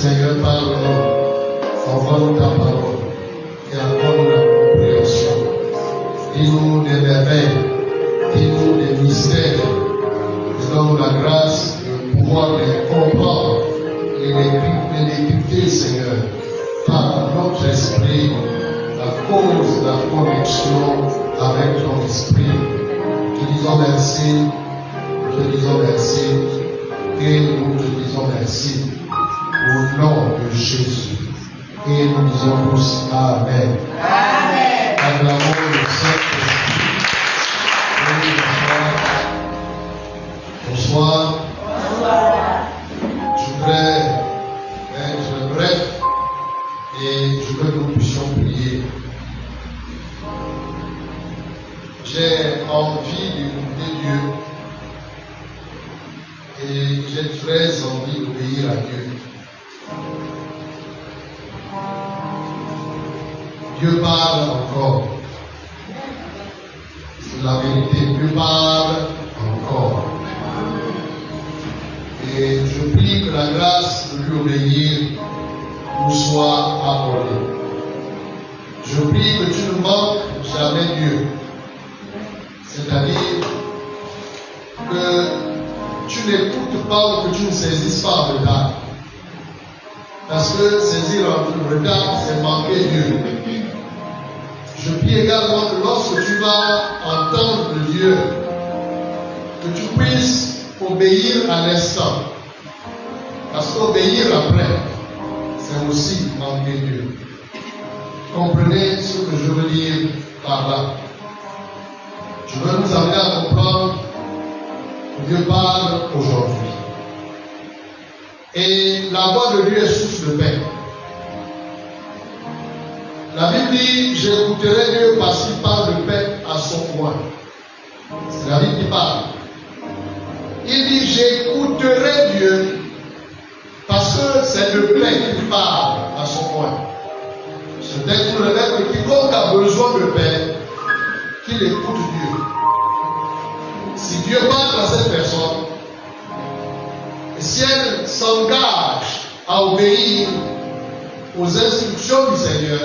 Seigneur, parle-nous, envoie-nous ta parole et accorde-nous la compréhension. Dis-nous des merveilles, dis-nous des mystères, et donne-nous la grâce de pouvoir les comprendre et les décrypter, Seigneur, par notre esprit, la cause, la connexion avec ton esprit. Te disons merci, te disons merci, et nous te disons merci au nom de Jésus. Et nous disons tous Amen. Amen. Acclamons le Saint-Esprit. Bonsoir. Bonsoir. Je voudrais être bref et je veux que nous puissions prier. J'ai envie d'écouter Dieu et j'ai très envie d'obéir à Dieu. Dieu parle encore. C'est la vérité. Dieu parle encore. Et je prie que la grâce de lui obéir nous soit accordée. Je prie que tu ne manques jamais Dieu. C'est-à-dire que tu n'écoutes pas ou que tu ne saisisses pas en retard. Parce que saisir en retard, c'est manquer Dieu. Je prie également que lorsque tu vas entendre Dieu, que tu puisses obéir à l'instant. Parce qu'obéir après, c'est aussi manquer Dieu. Comprenez ce que je veux dire par là. Je veux nous amener à comprendre que Dieu parle aujourd'hui. Et la voix de Dieu est source de paix. La Bible dit, j'écouterai Dieu parce qu'il parle de paix à son coin. C'est la Bible qui parle. Il dit, j'écouterai Dieu parce que c'est de paix qu'il parle à son coin. Ce texte nous révèle que quiconque a besoin de paix, qu'il écoute Dieu. Si Dieu parle à cette personne, et si elle s'engage à obéir aux instructions du Seigneur,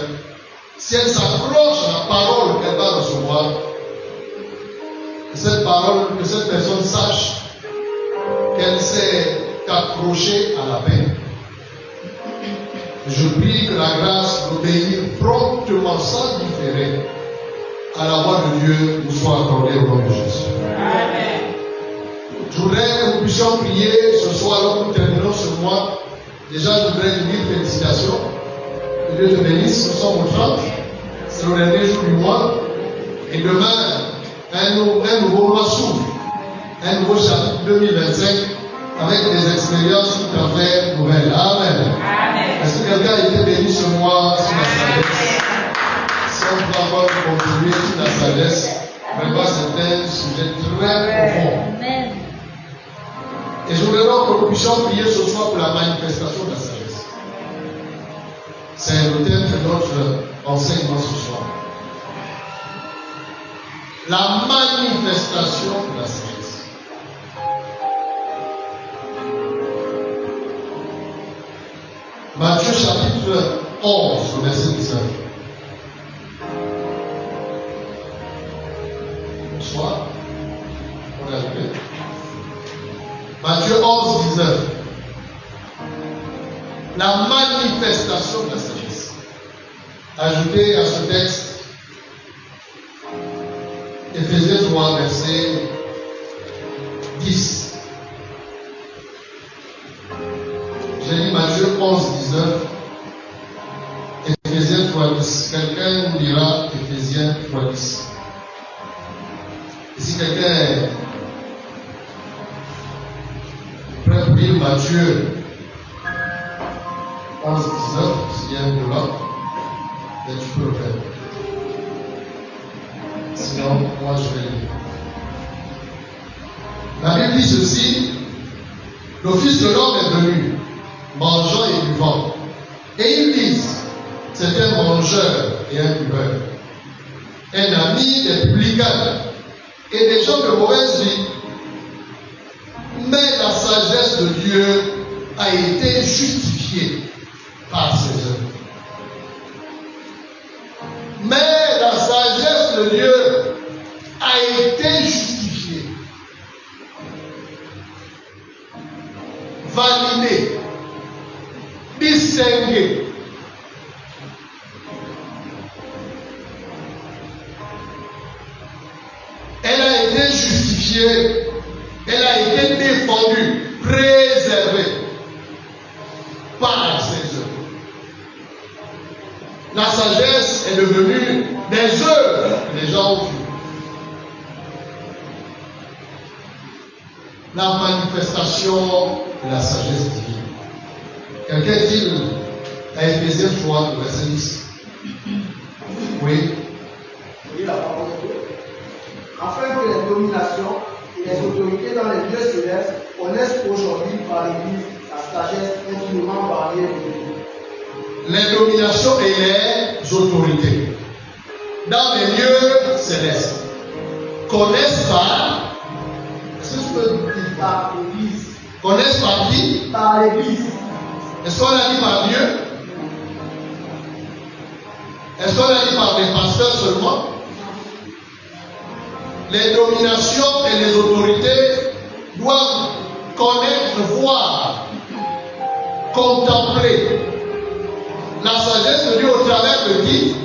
si elle s'accroche à la parole qu'elle va recevoir, que cette parole, que cette personne sache qu'elle s'est accrochée à la paix. Je prie que la grâce d'obéir promptement, sans différer, à la voix de Dieu nous soit accordée au nom de Jésus. Amen. Je voudrais que nous puissions prier ce soir, alors que nous terminons ce mois. Déjà, je voudrais vous dire félicitations. Que Dieu te bénisse. Nous sommes au 30. C'est le dernier jour du mois. Et demain, un nouveau mois s'ouvre. Un nouveau chapitre 2025 avec des expériences tout à fait nouvelles. Amen. Amen. Est-ce que quelqu'un a été béni ce mois sur la sagesse? Si on peut encore contribuer sur la sagesse, vraiment c'est un sujet très profond. Amen. Et je voudrais donc que nous puissions prier ce soir pour la manifestation de la sagesse. C'est le thème de notre enseignement ce soir. La manifestation de la sagesse. Matthieu chapitre 11, verset 19. Bonsoir. On est arrivé. Matthieu 11, 19. La manifestation de la sagesse. Ajoutez à ce texte Éphésiens 3, verset 10. J'ai dit Matthieu 11, 19. Éphésiens 3, 10. Quelqu'un nous lira Éphésiens 3, 10. Et si quelqu'un est prêt pour lire Matthieu 11, 19, s'il y a un de là, ben tu peux le faire. Sinon, moi je vais lire. La Bible dit ceci: le Fils de l'homme est venu, mangeant et buvant. Et ils disent, c'est un mangeur et un buveur, un ami des publicains et des gens de mauvaise vie. Mais la sagesse de Dieu a été justifié par ses œuvres. Mais la sagesse de Dieu a été justifiée, validée, distinguée. Elle a été justifiée, elle a été défendue, préservée par ses œuvres. La sagesse est devenue des œuvres que les gens ont vues. La manifestation de la sagesse divine. Quelqu'un dit à Éphésiens 3, verset 10. Oui. Oui, la parole de Dieu. Afin que les dominations et les autorités dans les lieux célestes connaissent aujourd'hui par l'Église la sagesse infiniment variée de Dieu. Les dominations et les autorités dans les lieux célestes connaissent par, est-ce que je peux dire par l'Église? Connaissent par qui? Par l'Église. Est-ce qu'on a dit par Dieu? Est-ce qu'on a dit par les pasteurs seulement? Les dominations et les autorités doivent connaître, voir, contempler la sagesse de Dieu au travers de qui?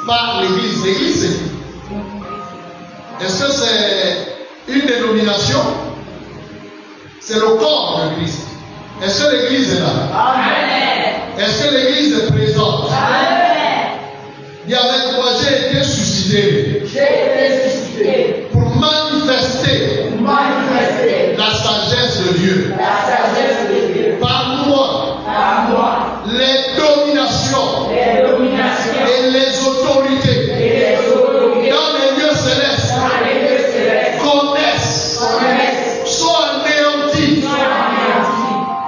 Par l'Église. L'Église, c'est qui? Est-ce que c'est une dénomination? C'est le corps de Christ. Est-ce que l'Église est là? Amen. Est-ce que l'Église est présente? Amen. Dis avec moi, j'ai été suscité. J'ai été suscité Pour manifester la sagesse de Dieu. la sagesse de Dieu. Par moi, Par moi, les dominations les dominations et les autorités et les autorités dans les lieux célestes dans les lieux célestes connaissent, sont anéanties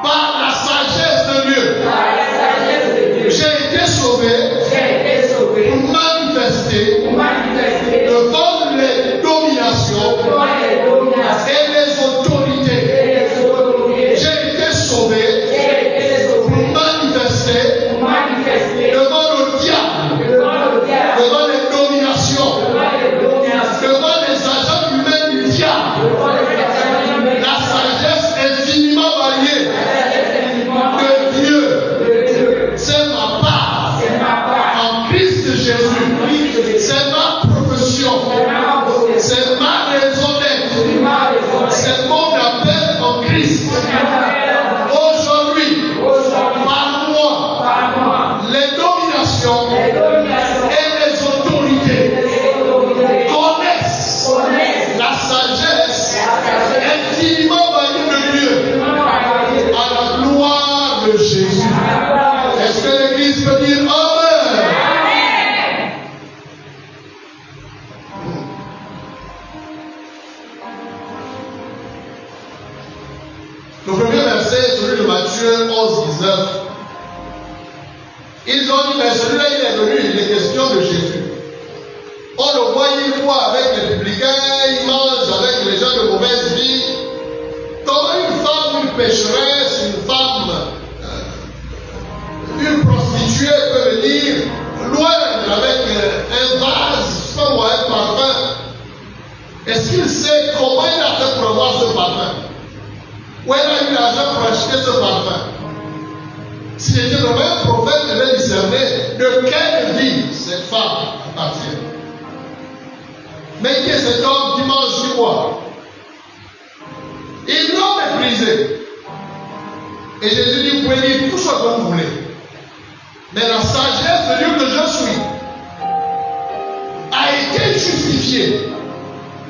par la sagesse de Dieu. par la sagesse de Dieu. J'ai été sauvé J'ai été sauvé pour manifester pour manifester devant les dominations devant les dominations et les autorités. et les autorités. J'ai été sauvé J'ai été sauvé pour manifester pour manifester devant le diable, devant le diable, devant les dominations, devant les dominations, devant les agents humains du diable. devant les personnes humaines. La sagesse infiniment variée La sagesse infiniment de Dieu, de Dieu. c'est ma part C'est ma part. en Christ Jésus. C'est ma profession, C'est ma profession. c'est ma raison d'être, C'est ma raison d'être. c'est mon appel en Christ. Aujourd'hui, Aujourd'hui, par moi, par moi, les dominations les dominations et les autorités et les autorités connaissent connaissent la sagesse la sagesse infiniment variée de Dieu infiniment variée. à la gloire de Jésus. Est-ce que l'Église peut dire Amen? Amen. Le premier verset, celui de Matthieu 11, 19. Ils ont dit, mais celui-là, il est venu, il est question de Jésus. On le voit, il voit avec les publicains, il mange avec les gens de mauvaise vie. Comment une femme, une pécheresse, une femme, une prostituée peut venir loin avec un vase, je sais pas moi, un parfum. Est-ce qu'il sait comment il a fait pour avoir ce parfum? Où elle a eu l'argent pour acheter ce parfum? S'il était vraiment un prophète, il devait discerner de quelle vie cette femme appartient. Mais qui est cet homme qui mange du bois? Ils l'ont méprisé. Et Jésus dit, vous pouvez dire tout ce que vous voulez. Mais la sagesse de Dieu que je suis a été justifiée,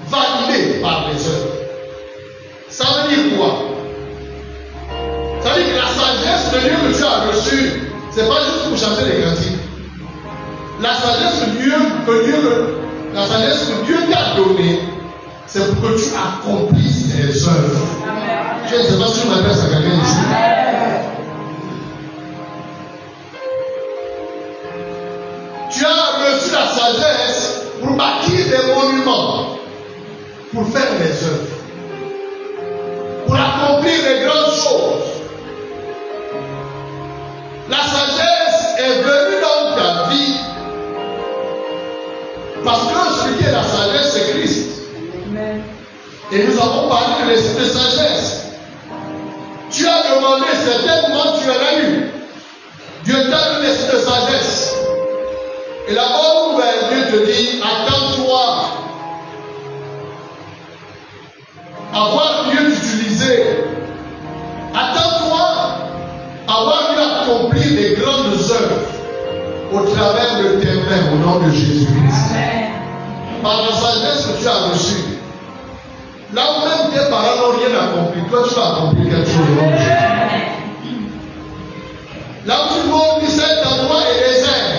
validée par les œuvres. Ça veut dire quoi? Ça veut dire que la sagesse de Dieu que tu as reçue, ce n'est pas juste pour chanter les cantiques. La sagesse de Dieu la sagesse que Dieu t'a donnée, c'est pour que tu accomplisses tes œuvres. Je ne sais pas si je m'adresse à quelqu'un ici. Tu as reçu la sagesse pour bâtir des monuments, pour faire des œuvres, pour accomplir les grandes choses. Et nous avons parlé de l'esprit de sagesse. Tu as demandé, certainement tu en as eu. Dieu t'a donné l'esprit de sagesse. Et la bonne nouvelle, Dieu te dit, attends-toi à voir Dieu t'utiliser. Attends-toi à voir Dieu accomplir des grandes œuvres au travers de tes mains, au nom de Jésus-Christ. Par la sagesse que tu as reçue. Là où même tes parents n'ont rien accompli, toi tu vas accomplir quelque chose au nom de Jésus. Là où tu vois que cet endroit est désert,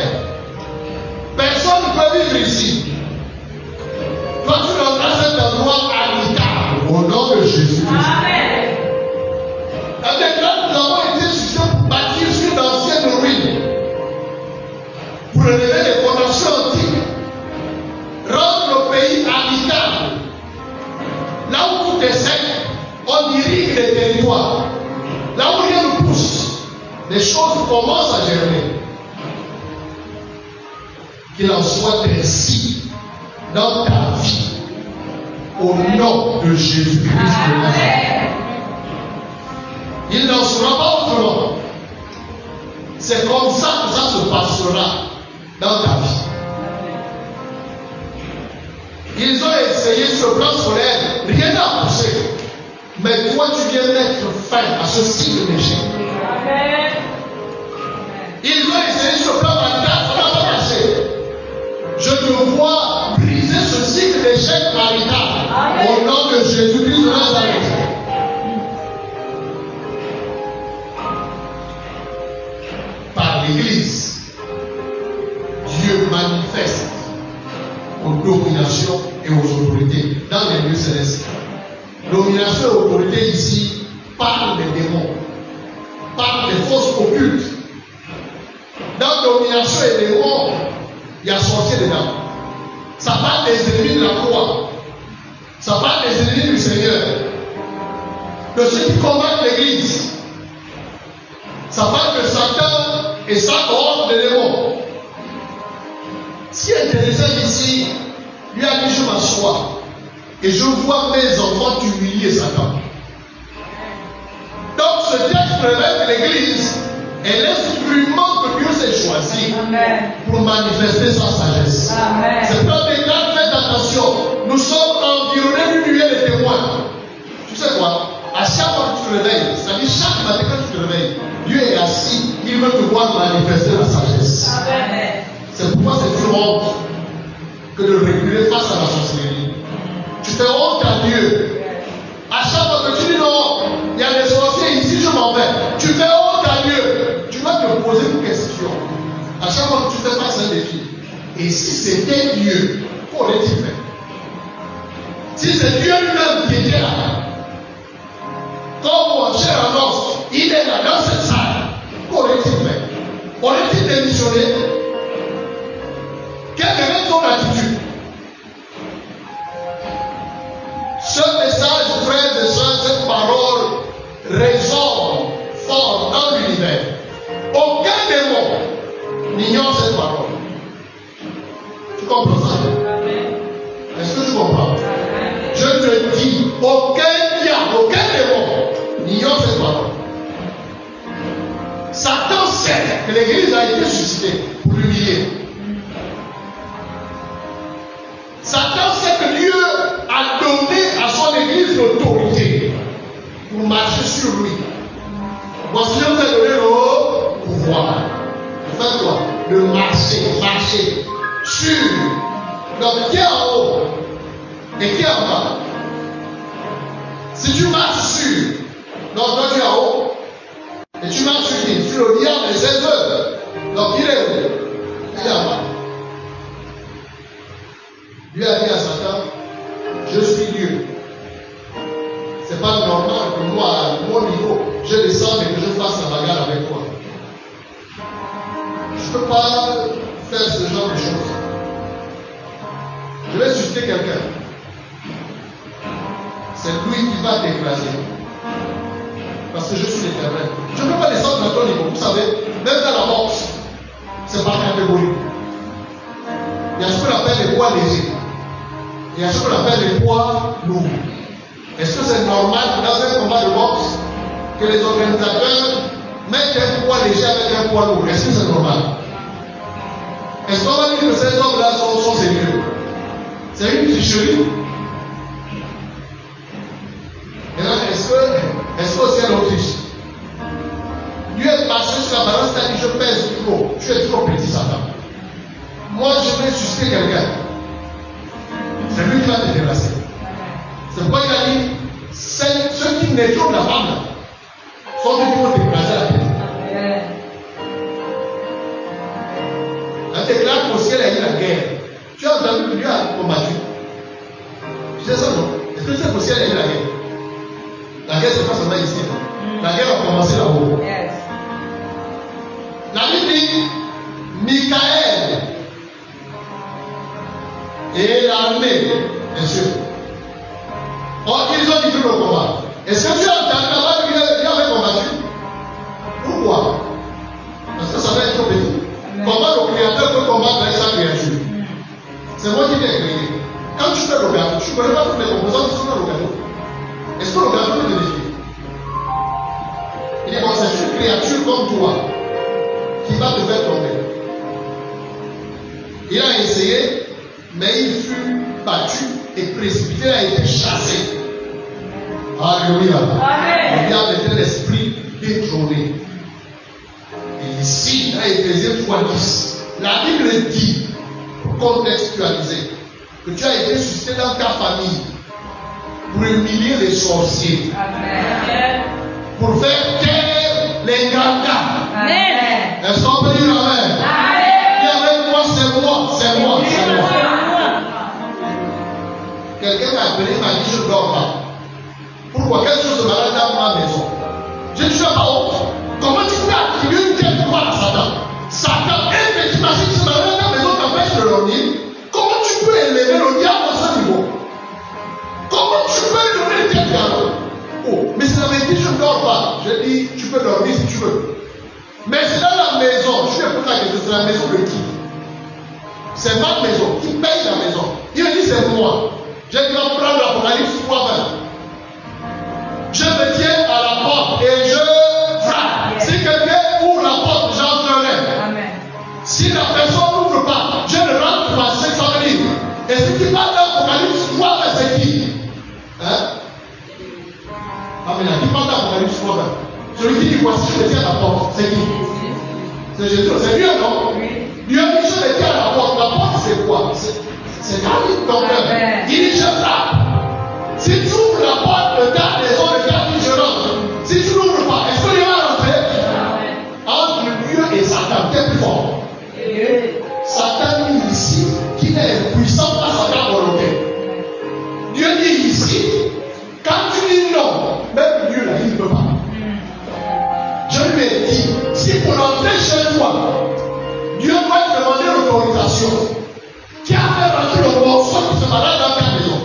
personne ne peut vivre ici. Toi tu rendras cet endroit habitable au nom de Jésus-Christ. Maintenant nous avons été suscités pour bâtir sur d'anciennes ruines, pour relever les fondations antiques, rendre le pays habitable. Là où tout est sec, on irrigue les territoires. Là où rien ne pousse, les choses commencent à germer. Qu'il en soit ainsi dans ta vie, au nom de Jésus-Christ de Nazareth. Il n'en sera pas autrement. C'est comme ça que ça se passera dans ta vie. Ils ont essayé sur le plan solaire, rien n'a poussé. Mais toi, tu viens mettre fin à ce cycle d'échec. Ils ont essayé sur le plan marital, ça n'a pas marché. Je te vois briser ce cycle d'échec marital au nom de Jésus-Christ de Nazareth. Par l'Église, Dieu manifeste aux dominations et aux autorités dans les lieux célestes. Domination et autorité ici parle des démons, parle des forces occultes. Dans domination et démons, il y a sorcier dedans. Ça parle des ennemis de la croix. Ça parle des ennemis du Seigneur. De ceux qui combattent l'Église. Ça parle de Satan et sa cohorte de démons. Ce qui est intéressant ici, lui a dit, je m'assois et je vois mes enfants humilier Satan. Donc ce texte révèle que l'Église est l'instrument que Dieu s'est choisi pour manifester sa sagesse. C'est pas des cas, faites attention. Nous sommes environnés d'une nuée de témoins. Tu sais quoi? À chaque fois que tu te réveilles, c'est-à-dire chaque matin quand tu te réveilles, Dieu est assis, il veut te voir manifester la sagesse. C'est pourquoi c'est une honte que de reculer face à la sorcellerie. Tu fais honte à Dieu. À chaque fois que tu dis non, il y a des sorciers ici, je m'en vais. Tu fais honte à Dieu. Tu vas te poser une question. À chaque fois que tu fais face à un défi. Et si c'était Dieu, qu'aurait-il fait? Si c'est Dieu lui-même qui était là, comme mon cher annonce, il est là dans cette salle, qu'aurait-il fait? Aurait-il démissionné? Quelle est ton attitude? Ce message, frères et sœurs, cette parole résonne fort dans l'univers. Aucun démon n'ignore cette parole. Tu comprends ça? Est-ce que tu comprends? Je te dis, aucun diable, aucun démon n'ignore cette parole. Satan sait que l'Église a été suscitée pour l'humilier. Satan sait que Dieu a donné à son Église l'autorité pour marcher sur lui. Voici, je vous ai donné le pouvoir. Faites quoi? De marcher sur. Donc, qui est en haut et qui est en bas? Si tu marches sur, donc toi tu es en haut, et tu marches sur qui? Sur le diable et ses œuvres. Donc, il est où? Il est en bas. Dieu a dit à Satan, je suis Dieu. C'est pas normal que moi, à mon niveau, je descende et que je fasse la bagarre avec toi. Je ne peux pas faire ce genre de choses. Je vais susciter quelqu'un. C'est lui qui va t'écraser. Parce que je suis l'Éternel. Je ne peux pas descendre à ton niveau. Vous savez, même dans la boxe, c'est par catégorie. Il y a ce qu'on appelle les poids légers. Il y a ce qu'on appelle les poids lourds. Est-ce que c'est normal dans un combat de boxe que les organisateurs mettent un poids léger avec un poids lourd? Est-ce que c'est normal? Est-ce qu'on va dire que ces hommes-là sont sérieux? C'est une tricherie. Maintenant, est-ce que c'est l'autre triche? Dieu est passé sur la balance, il a dit je pèse trop, tu es trop petit, Satan. Moi, je vais susciter quelqu'un. C'est lui qui va te déplacer. C'est pourquoi il a dit ceux qui nettoient la femme sont ceux qui vont t'écraser la tête. Elle déclare qu'au ciel, il y a eu la guerre. Tu as entendu que Dieu a combattu. Tu sais ça, non? Est-ce que tu sais qu'au ciel, il y a eu la guerre? La guerre, c'est pas seulement ici. La guerre a commencé là-haut. Yes. La Bible dit Michael et l'armée, bien sûr. Or, ils ont dit tout le combat. Est-ce que tu as entendu là-bas que Dieu avait combattu? Pourquoi? Parce que ça va être trop petit. Comment le Créateur peut combattre avec sa créature? C'est moi qui l'ai créé. Quand tu fais le gâteau, tu ne connais pas toutes les composants qui sont dans le gâteau. Est-ce que le gâteau peut te défier? Il dit, bon, c'est une créature comme toi qui va te faire tomber. Il a essayé, mais il fut battu et précipité, il a été chassé. Alléluia. Il a été l'esprit détrôné. Et ici, dans Éphésiens 3:10, la Bible dit, pour contextualiser, que tu as été suscité dans ta famille pour humilier les sorciers. Amen. Pour faire taire les grands gars. Amen. Est-ce qu'on peut dire Amen? Dis avec moi, c'est moi, c'est moi, c'est moi. Quelqu'un m'a appelé, m'a dit je ne dors pas. Pourquoi? Quelque chose de malade dans ma maison. Je ne suis pas honte. Comment tu peux attribuer une telle pouvoir à Satan? Satan, effectivement, si tu malade dans la maison, t'empêche de dormir. Comment tu peux élever le diable à ce niveau? Comment tu peux donner le diable? Oh, mais c'est la vérité, je ne dors pas. Je dis, tu peux dormir si tu veux. Mais c'est dans la maison. Je vais poser la question, c'est la maison de qui? C'est ma maison. Qui paye la maison? Il me dit, c'est moi. Je dois prendre l'Apocalypse 3:20. Je me tiens à la porte et je frappe. Si quelqu'un ouvre la porte, j'entrerai. Si la personne n'ouvre pas, je ne rentre pas. C'est ça veut dire. Et ce qui parle d'Apocalypse 3:20, c'est qui? Hein? Amen. Qui parle d'Apocalypse 3:20? Celui qui dit voici, je me tiens à la porte. C'est qui? C'est Jésus. C'est Dieu, non? Dieu dit je me tiens à la porte. La porte, c'est quoi? C'est David, ton père. Il dit je frappe. Si tu ouvres la porte de ta maison, de ta vie, je rentre. Si tu n'ouvres pas, est-ce que Dieu va rentrer? Entre Dieu et Satan, qui est plus fort? Satan dit ici qu'il est puissant face à ta volonté. Dieu dit ici, quand tu dis non, même Dieu là, il ne peut pas. Je lui ai dit, si pour entrer chez toi, Dieu va te demander l'autorisation, qui a fait rentrer le morceau qui se balade dans ta maison.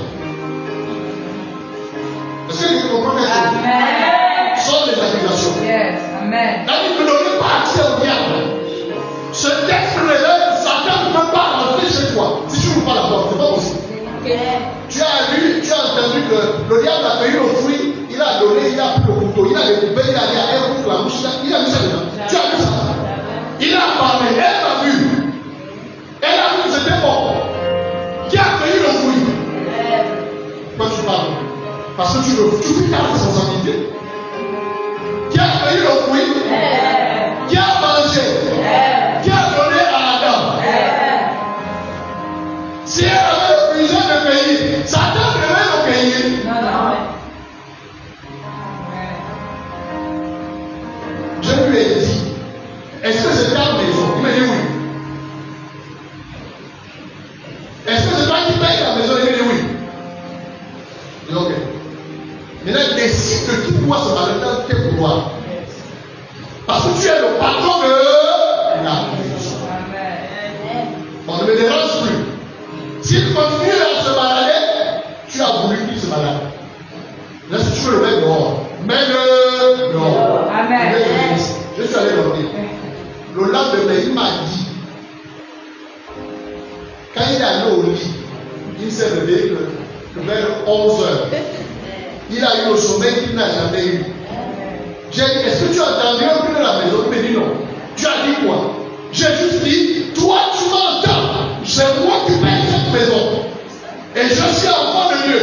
Est-ce que vous comprenez ça? Amen. Ce sont des accusations. Yes. Amen. Il ne donne pas accès au diable. Ce texte révèle que Satan ne peut pas rentrer chez toi si tu n'ouvres pas la porte. C'est pas possible. Tu as entendu que le diable a cueilli le fruit, il a donné, il a pris le couteau, il a découpé, il a dit à elle pour la bouche, il a mis ça dedans. Tu as vu ça? Il a parlé, elle a vu. Elle a vu que c'était bon. Qui a cueilli le fruit? Pourquoi tu parles? Parce que tu fais ta responsabilité. Qui a cueilli le fruit? Qui a mangé? Qui a donné à Adam? Si elle avait le plaisir de payer, Satan devait le payer. Non. Je lui ai dit, est-ce que c'est ta maison? Il m'a dit oui. Est-ce que c'est toi qui paye la maison? Il m'a dit oui. Je dis ok. Maintenant, décide qui doit se balader dans tes pouvoirs. Parce que tu es le patron de la maison. On ne me dérange plus. S'il continue à se balader, tu as voulu qu'il se balade. Là, si tu veux le mettre dehors, mets-le dehors. Amen. Je suis allé dormir. Le lendemain, il m'a dit, quand il est allé au lit, il s'est réveillé que vers 11h. il a eu le sommeil qu'il n'a jamais eu. J'ai dit, est-ce que tu as entendu un peu de la maison? Il me dit non. Tu as dit quoi? J'ai juste dit, toi tu m'entends, c'est moi qui paye cette maison. Et je suis enfant de Dieu.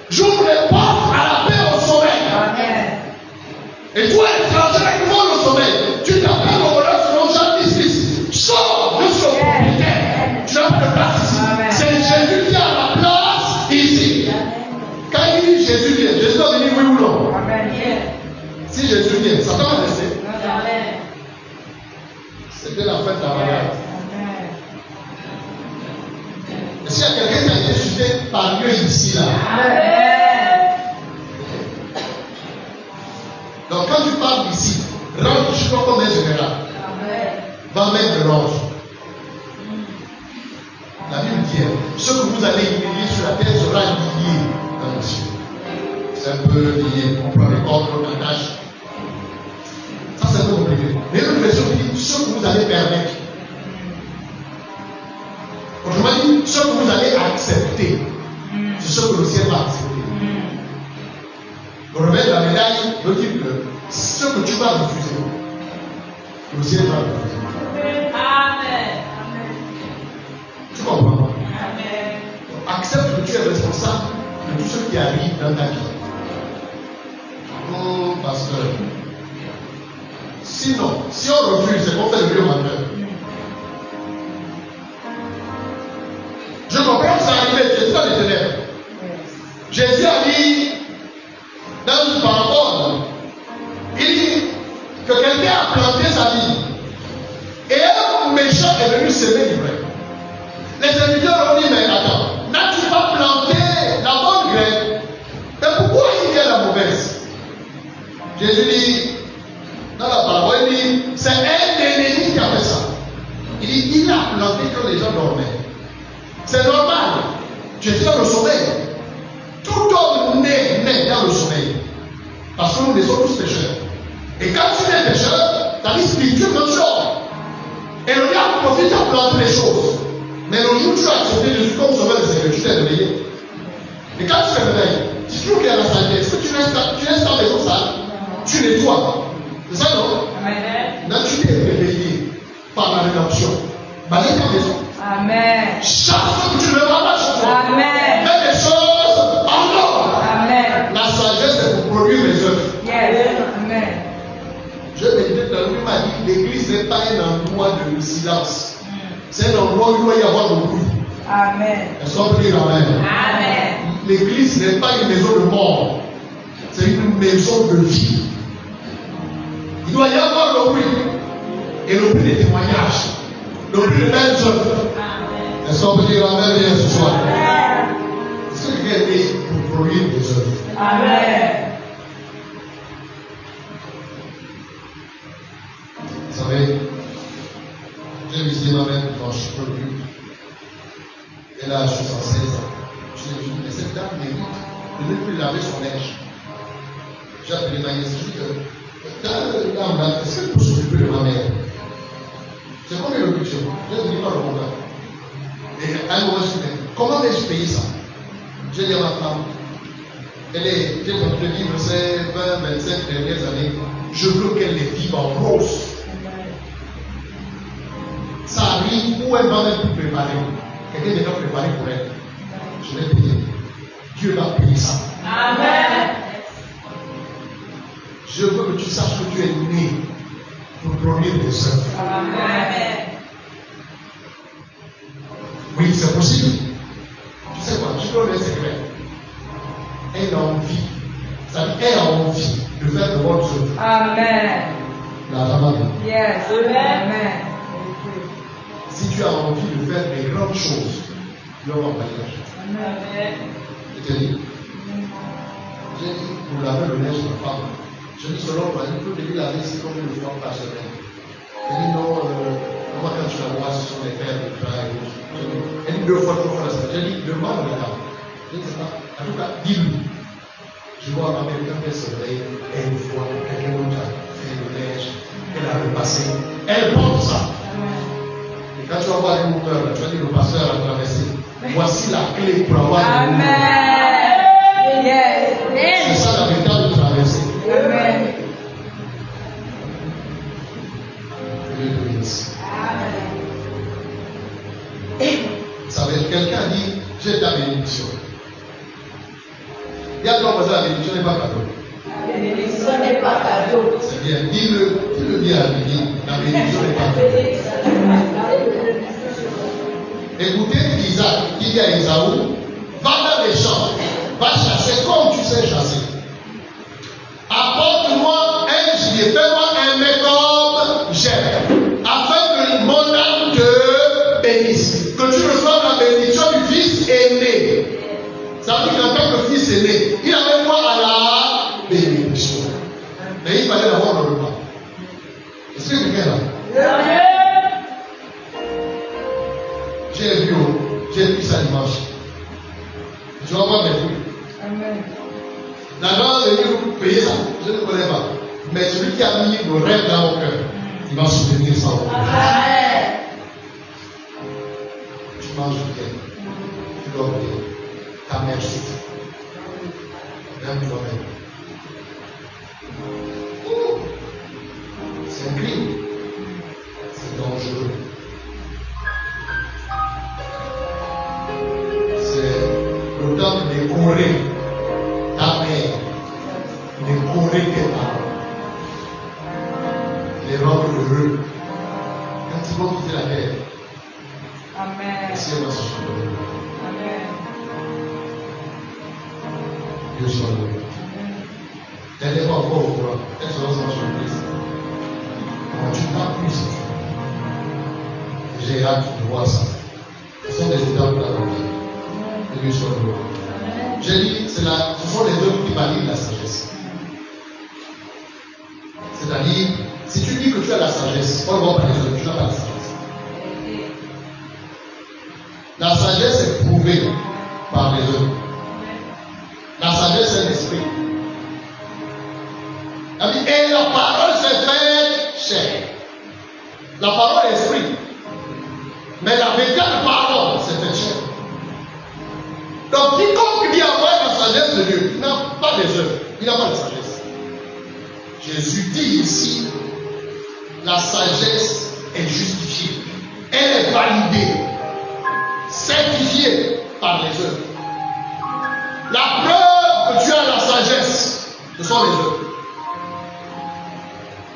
J'ouvre les portes à la paix au sommeil. Amen. Et toi, étranger qui vole au sommeil, tu t'appelles au voleur selon Jean 10. Sors de ce propriétaire. Tu n'as pas de place ici. C'est Jésus qui a la place ici. Quand il dit Jésus vient, Jésus doit venir oui ou non? Amen. Si Jésus vient, Satan va rester. C'était la fête d'Abraham. Est-ce qu'il y a quelqu'un qui a été suscité par Dieu ici là? Amen. Donc quand tu parles ici, rentre chez toi comme un général. Va mettre de l'ange. La Bible dit, ce que vous allez lier sur la terre sera lié dans le ciel. C'est un peu lié. On prend les cordes, on attache. Ça c'est un peu compliqué. Mais une version dit ce que vous allez permettre. Autrement dit, ce que vous allez accepter, c'est ce que le ciel va accepter. Le remède de la médaille veut dire que ce que tu vas refuser, le ciel va refuser. Amen. Tu comprends? Amen. Accepte que tu es responsable de tout ce qui arrive dans ta vie. Oh, pasteur. Sinon, si on refuse, c'est qu'on fait le mieux menteur. Je comprends que ça arrive, Jésus dans les ténèbres. Jésus a dit, dans une parabole, il dit que quelqu'un a planté sa vie. Et un méchant est venu semer du vrai. Les serviteurs ont dit, mais attends, n'as-tu pas planté la bonne graine? Mais pourquoi il y a la mauvaise? Jésus dit, dans la parabole, il dit, c'est un ennemi qui a fait ça. Il dit, il a planté quand les gens dormaient. C'est normal. Tu étais dans le sommeil. Tout homme naît dans le sommeil. Parce que nous les sommes tous pécheurs. Et quand tu es pécheur, ta vie spirituellement tu dors. Et le diable profite à planter les choses. Mais le jour où tu as accepté Jésus comme sauveur de Seigneur, tu t'es réveillé. Et quand tu te réveilles, tu trouves qu'il y a la saleté. Est-ce que tu laisses ta maison sale? Tu nettoies. C'est ça, non? Amen. Là, tu t'es réveillé par la rédemption. Balaye ta maison. Amen. Chaque fois que tu ne vas pas chez toi, amen. Fais des choses en ordre. Amen. La sagesse est pour produire les œuvres. Yes. Amen. Je méditais dans le m'a dit l'église n'est pas un endroit de silence. C'est un endroit où il doit y avoir le bruit. Amen. Est-ce qu'on peut dire amen? Amen. L'église n'est pas une maison de mort. C'est une maison de vie. Il doit y avoir le bruit. Et le bruit des témoignages. Le bruit de belles œuvres. Est-ce qu'on peut dire amen bien ce soir? Est-ce que quelqu'un est né pour produire des œuvres? Amen. Vous savez, j'ai visité ma mère quand je suis revenu. Elle a 76 ans. Je lui ai dit, mais cette dame mérite de ne plus laver son linge. J'ai appelé ma nièce, je lui ai dit, dame là, est-ce qu'elle peut s'occuper de ma mère? C'est combien le budget? Je ne dis pas le montant. Et à un moment, je me suis dit, comment vais-je payer ça? J'ai dit à ma femme, j'ai continué de vivre ces 20, 25 dernières années, je veux qu'elle les vive en rose. Ça arrive où elle va même plus préparer. Quelqu'un n'est pas préparé pour elle. Je vais payer. Dieu va payer ça. Amen. Je veux que tu saches que tu es né pour produire des œuvres. Amen. Oui, c'est possible. Tu sais quoi, je te donne un secret. Elle a envie. Elle a envie de faire de bonnes œuvres. Amen. La femme. Yes. Amen. Si tu as envie de faire des grandes choses, Dieu va pas les faire. Amen. Je te dis. J'ai dit pour laver le linge de la femme. Je dis selon moi, il peut venir laver ici combien de fois par semaine. Elle dit non, moi quand tu la vois, ce sont les pères de travail. Elle dit 2 fois, 3 fois la semaine. J'ai dit demande le gars. Je ne sais pas. En tout cas, dis-lui. Je vois ma mère quand elle se réveille, elle voit quelqu'un d'autre a fait le linge, elle a repassé. Elle porte ça. Et quand tu vas voir les mouteurs, tu vas dire le pasteur a traversé. Voici la clé pour avoir. Amen. Yes. C'est bien. Dis-le bien à Billy. La bénédiction n'est pas faite. Écoutez Isaac, il dit à Esaü, va dans les champs, va chasser comme tu sais chasser. Apporte-moi un gibier, fais-moi un mec comme j'aime, afin que mon âme te bénisse. Que tu reçoives la bénédiction du fils aîné. Ça veut dire qu'en tant que fils aîné, il avait droit à la bénédiction. Mais il fallait l'avoir dans le plan. Est-ce que quelqu'un là? J'ai vu ça dimanche. Tu vas voir mes fruits. L'argent est venu pour payer ça. Je ne connais pas. Mais celui qui a mis le rêve dans mon cœur, il va soutenir ça. Tu manges bien. Tu dors bien. Ta mère souffre. Même toi-même. C'est un crime. C'est dangereux. C'est le temps de décorer ta mère, décorer tes parents, les rendre heureux. Quand ils vont quitter la terre, le ciel va se changer. Dieu soit loué. Elle n'est pas encore au courant. Elle sera sans surprise. Quand tu t'as plus, j'ai hâte de voir ça. Ce sont des étapes de la vie. Dieu soit loué. J'ai dit, ce sont les œuvres qui valident la sagesse. C'est-à-dire, si tu dis que tu as la sagesse, on ne voit pas les œuvres, tu n'as pas la sagesse. La sagesse est prouvée par les œuvres. La sagesse est l'esprit. Et la parole s'est faite chair. La parole est esprit. Mais la véritable parole s'est faite chair. Donc, quiconque dit avoir la sagesse de Dieu, il n'a pas les œuvres, il n'a pas de sagesse. Jésus dit ici, la sagesse est justifiée, elle est validée, certifiée par les œuvres. La preuve que tu as la sagesse, ce sont les œuvres.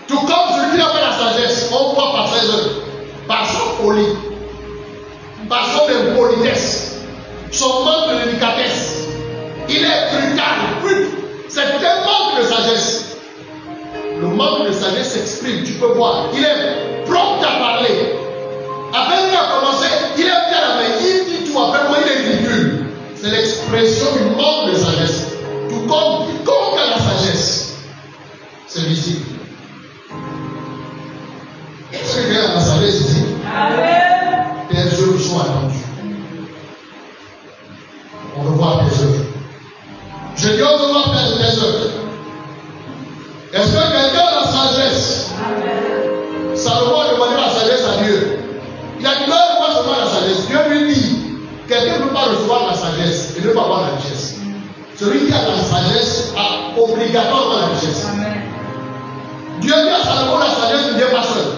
Tout comme celui qui n'a pas la sagesse, on voit par ses œuvres, par sa folie, par son impolitesse, son manque de délicatesse. Il est brutal, c'est un manque de sagesse. Le manque de sagesse s'exprime, tu peux voir. Il est prompt à parler. Après lui a commencé, il est bien à la main, il dit tout, après moi il est ridicule. C'est l'expression du manque de sagesse. Tout comme quiconque a la sagesse, c'est visible. Est-ce que quelqu'un a la sagesse ici? Tes œuvres sont attendues. On veut voir tes œuvres. Je dis on veut voir tes œuvres. Est-ce que quelqu'un a la sagesse? Salomon a demandé la sagesse à Dieu. Il a dit non, il ne pas seulement la sagesse. Dieu lui dit quelqu'un ne peut pas recevoir la sagesse et ne pas avoir la richesse. Celui qui a la sagesse a obligatoirement la richesse. Dieu dit à Salomon la sagesse ne vient pas seule.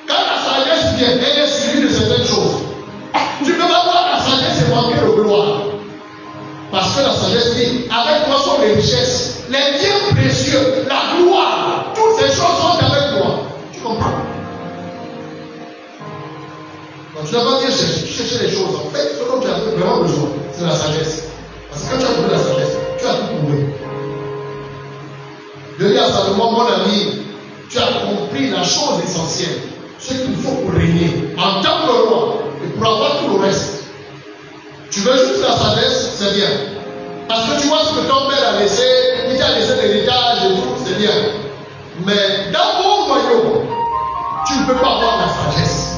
Quand la sagesse vient, elle est suivie de certaines choses. Tu ne peux pas avoir la sagesse et manquer de gloire. Parce que la sagesse dit, avec moi sont les richesses, les biens précieux, la gloire, toutes ces choses sont avec moi. Tu comprends? Donc tu n'as pas dit chercher les choses. En fait, ce dont tu as vraiment besoin, c'est la sagesse. Parce que quand tu as trouvé la sagesse, tu as tout trouvé. Dieu dit à Salomon, mon ami, tu as compris la chose essentielle, ce qu'il faut pour régner en tant que roi et pour avoir tout le reste. Tu veux juste la sagesse, c'est bien. Parce que tu vois ce que ton père a laissé, il t'a laissé l'héritage et tout, c'est bien. Mais dans mon royaume, tu ne peux pas avoir la sagesse.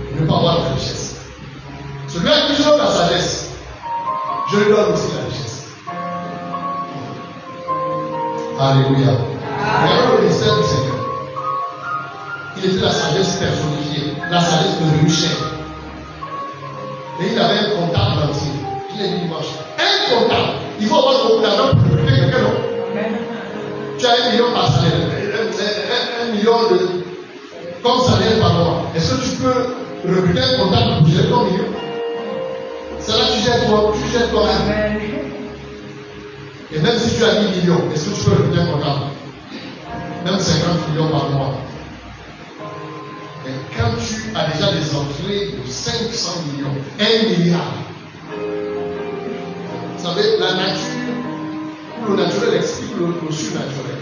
Tu ne peux pas avoir la richesse. Celui à qui je donne la sagesse, je lui donne aussi la richesse. Alléluia. Regardons le ministère du Seigneur. Il était la sagesse personnifiée, la sagesse de Michel. Et il avait un comptable entier. Je l'ai dit dimanche. Un comptable. Il faut avoir beaucoup d'argent pour recruter quelqu'un d'autre. Tu as 1 million par salaire. 1 million comme salaire par mois. Est-ce que tu peux recruter un comptable pour gérer ton million? C'est là que tu gères toi-même. Et même si tu as 10 millions, est-ce que tu peux recruter un comptable? même 50 millions par mois. Mais quand tu as déjà des entrées de 500 millions, 1 milliard, vous savez, la nature, le naturel explique le surnaturel.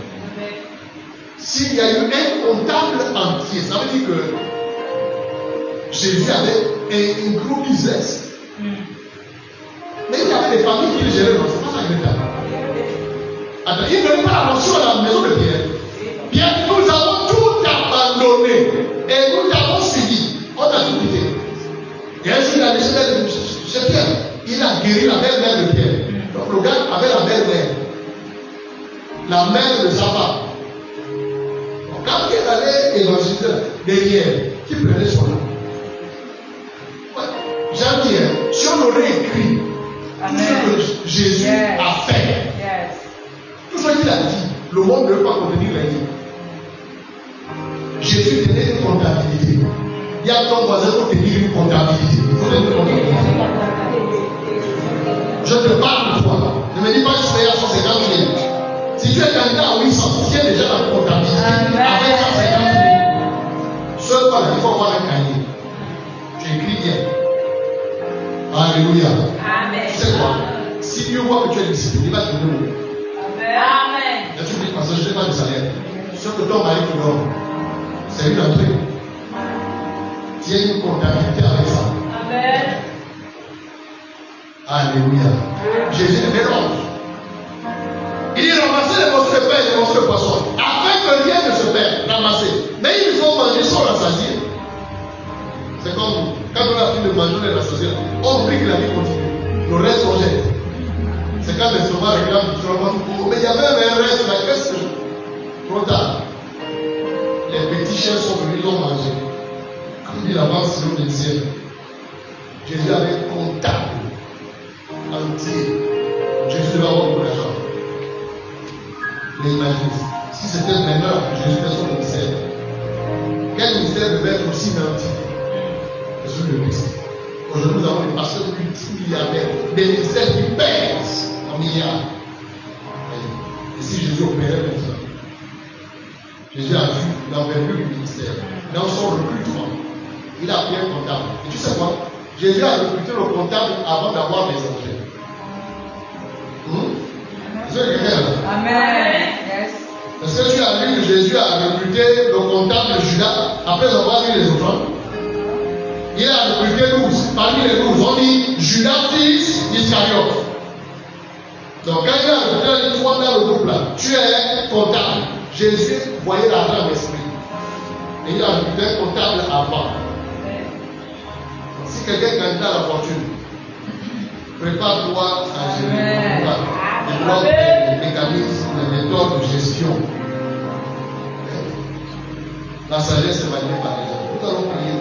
S'il y a eu un comptable entier, ça veut dire que Jésus avait un gros business. Mais il y avait des familles qui le géraient, non, c'est pas ça que je attends, il ne donnait pas la notion à la maison de Pierre. Pierre, nous avons tout abandonné et nous t'avons suivi. On a tout quitté. Et un jour, il a décidé chez Pierre. Il a guéri la belle-mère de Pierre. Donc le gars avait la belle-mère, la mère de sa femme. Donc, quand Pierre allait évangéliser derrière, qui prenait son nom? Ouais. Jean-Pierre, si on aurait écrit tout ce que Jésus a fait, tout ce qu'il a dit, le monde ne peut pas contenir les livres. Jésus tenait une comptabilité. Il y a ton voisin pour tenir une comptabilité. Il faut tenir une comptabilité. Je te parle de toi. Ne me dis pas que je suis à 150 000. Si tu es candidat à 800, tu es déjà dans la comptabilité avec 150 000. Seul pas, il faut avoir un cahier. Tu écris bien. Alléluia. Amen. Tu sais quoi? Si Dieu voit que tu es discipliné, il va te donner le mot. Amen. Là, tu dis, parce que je n'ai pas de salaire. Ce que ton mari te donne, c'est une entrée. Tu as une comptabilité avec ça. Amen. Alléluia. Jésus est mélange. Il dit ramasser les morceaux de pain et les morceaux de poisson, afin que rien ne se perde. Ramasser. Mais il faut manger sans rassasier. C'est comme quand on a fini de manger, on est rassasié. On oublie que la vie continue. Le reste, on jette. C'est quand l'estomac réclame, tu remontes tout. Mais il y avait un reste, là, qu'est-ce que je. Trop tard. Les petits chiens sont venus, ils ont mangé. Comme dit l'avance sur le ciel. Jésus avait un comptable entier. Jésus devait avoir beaucoup d'argent. Mais imaginez, si c'était maintenant que Jésus fait son ministère, quel ministère devait être aussi nanti que celui de Christ? Aujourd'hui, nous avons des pasteurs multimilliardaires, des ministères qui pèsent en milliards. Et si Jésus opérait comme ça, Jésus a vu l'envergure du ministère. Dans son recrutement, il a pris un comptable. Et tu sais quoi? Jésus a recruté le comptable avant d'avoir des angels. Amen. Yes. Est-ce que tu as vu que Jésus a recruté le comptable de Judas après avoir vu les offrandes? Il a recruté 12. Parmi les 12, on dit Judas fils d'Iscariote. Donc quand il a recruté, il dit toi dans le groupe là, tu es comptable. Jésus voyait l'argent en esprit. Et il a recruté un comptable avant. Si quelqu'un est candidat à la fortune, prépare-toi à gérer. Développe des mécanismes, des méthodes de gestion. La sagesse est validée par les hommes. Nous allons prier.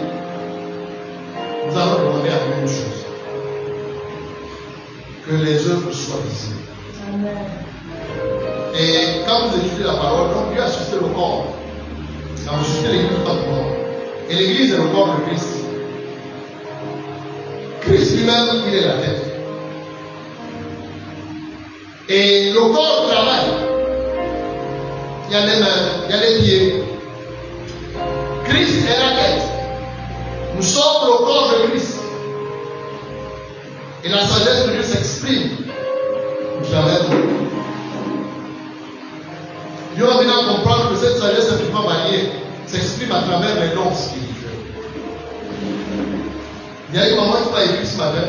Nous allons demander à Dieu une chose. Que les œuvres soient visibles. Et quand vous étudiez la parole, donc Dieu a suscité le corps. Quand vous suscitez l'église, pas de corps. Et l'église est le corps de Christ. Christ lui-même, il est la tête. Et le corps travaille. Il y a les mains, il y a les pieds. Christ est la tête. Nous sommes le corps de Christ. Et la sagesse de Dieu s'exprime au travers de nous. Dieu a maintenant à comprendre que cette sagesse simplement variée s'exprime à travers les dons spirituels. Il y a une maman qui m'a écrit ce matin.